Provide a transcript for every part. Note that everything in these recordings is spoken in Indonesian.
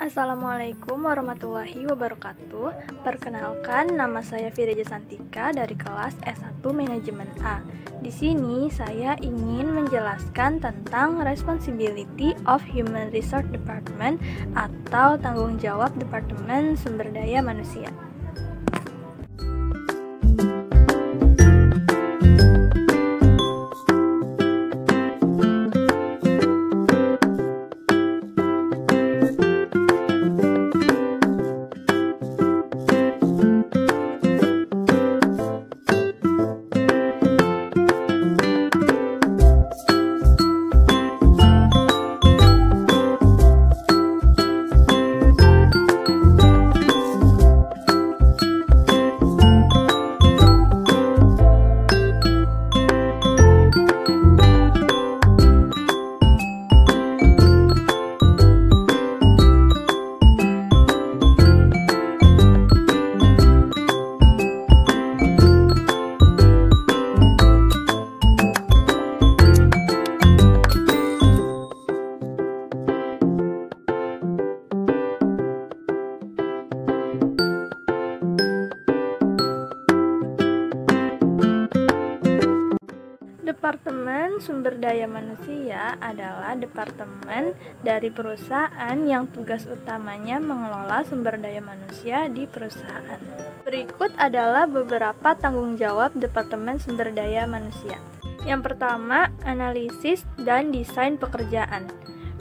Assalamualaikum warahmatullahi wabarakatuh. Perkenalkan, nama saya Firja Santika dari kelas S1 Manajemen A. Di sini saya ingin menjelaskan tentang Responsibility of Human Resource Department atau tanggung jawab Departemen Sumber Daya Manusia. Departemen Sumber Daya Manusia adalah departemen dari perusahaan yang tugas utamanya mengelola sumber daya manusia di perusahaan. Berikut adalah beberapa tanggung jawab Departemen Sumber Daya Manusia. Yang pertama, analisis dan desain pekerjaan.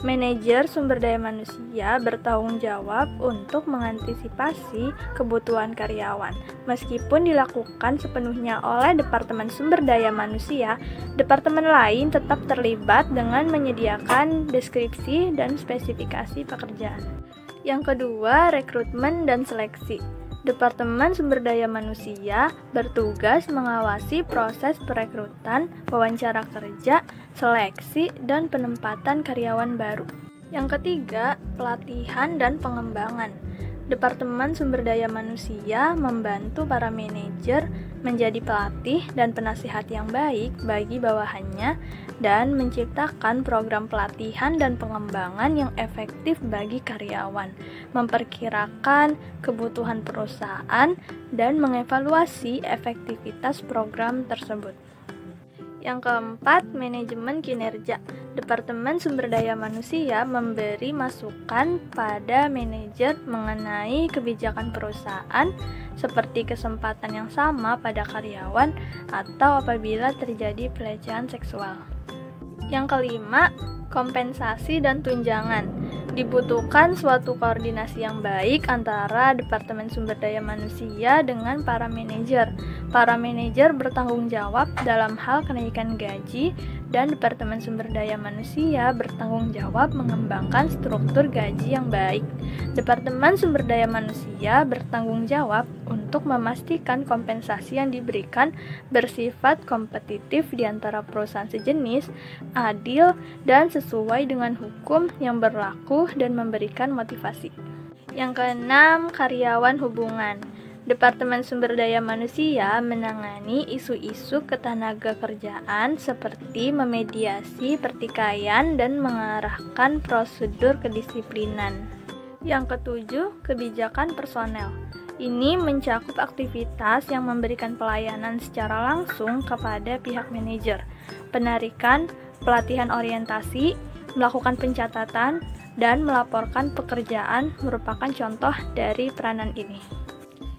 Manajer sumber daya manusia bertanggung jawab untuk mengantisipasi kebutuhan karyawan. Meskipun dilakukan sepenuhnya oleh Departemen Sumber Daya Manusia, departemen lain tetap terlibat dengan menyediakan deskripsi dan spesifikasi pekerjaan. Yang kedua, rekrutmen dan seleksi. Departemen Sumber Daya Manusia bertugas mengawasi proses perekrutan, wawancara kerja, seleksi, dan penempatan karyawan baru. Yang ketiga, pelatihan dan pengembangan. Departemen Sumber Daya Manusia membantu para manajer menjadi pelatih dan penasihat yang baik bagi bawahannya dan menciptakan program pelatihan dan pengembangan yang efektif bagi karyawan, memperkirakan kebutuhan perusahaan, dan mengevaluasi efektivitas program tersebut. Yang keempat, manajemen kinerja. Departemen Sumber Daya Manusia memberi masukan pada manajer mengenai kebijakan perusahaan seperti kesempatan yang sama pada karyawan atau apabila terjadi pelecehan seksual. Yang kelima, kompensasi dan tunjangan. Dibutuhkan suatu koordinasi yang baik antara Departemen Sumber Daya Manusia dengan para manajer. Para manajer bertanggung jawab dalam hal kenaikan gaji dan Departemen Sumber Daya Manusia bertanggung jawab mengembangkan struktur gaji yang baik. Departemen Sumber Daya Manusia bertanggung jawab untuk memastikan kompensasi yang diberikan bersifat kompetitif di antara perusahaan sejenis, adil, dan sesuai dengan hukum yang berlaku dan memberikan motivasi. Yang keenam, karyawan hubungan. Departemen Sumber Daya Manusia menangani isu-isu ketenagakerjaan seperti memediasi pertikaian dan mengarahkan prosedur kedisiplinan. Yang ketujuh, kebijakan personel. Ini mencakup aktivitas yang memberikan pelayanan secara langsung kepada pihak manajer, penarikan, pelatihan orientasi, melakukan pencatatan, dan melaporkan pekerjaan merupakan contoh dari peranan ini.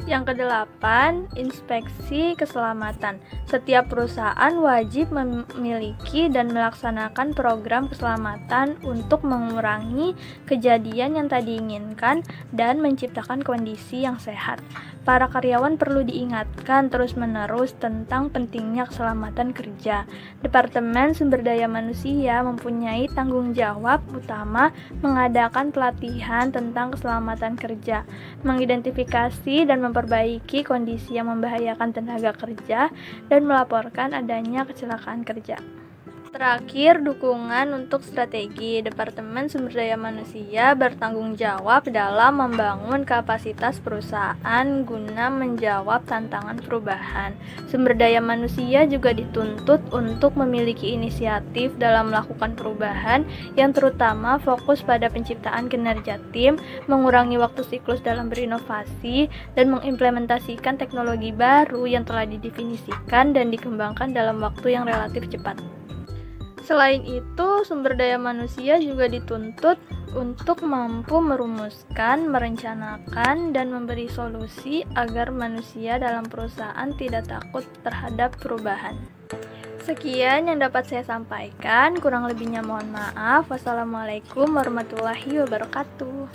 Yang kedelapan, inspeksi keselamatan. Setiap perusahaan wajib memiliki dan melaksanakan program keselamatan untuk mengurangi kejadian yang tak diinginkan dan menciptakan kondisi yang sehat. Para karyawan perlu diingatkan terus-menerus tentang pentingnya keselamatan kerja. Departemen Sumber Daya Manusia mempunyai tanggung jawab utama mengadakan pelatihan tentang keselamatan kerja, mengidentifikasi dan memperbaiki kondisi yang membahayakan tenaga kerja, dan melaporkan adanya kecelakaan kerja. Terakhir, dukungan untuk strategi. Departemen Sumber Daya Manusia bertanggung jawab dalam membangun kapasitas perusahaan guna menjawab tantangan perubahan. Sumber daya manusia juga dituntut untuk memiliki inisiatif dalam melakukan perubahan yang terutama fokus pada penciptaan kinerja tim, mengurangi waktu siklus dalam berinovasi, dan mengimplementasikan teknologi baru yang telah didefinisikan dan dikembangkan dalam waktu yang relatif cepat. Selain itu, sumber daya manusia juga dituntut untuk mampu merumuskan, merencanakan, dan memberi solusi agar manusia dalam perusahaan tidak takut terhadap perubahan. Sekian yang dapat saya sampaikan, kurang lebihnya mohon maaf. Wassalamualaikum warahmatullahi wabarakatuh.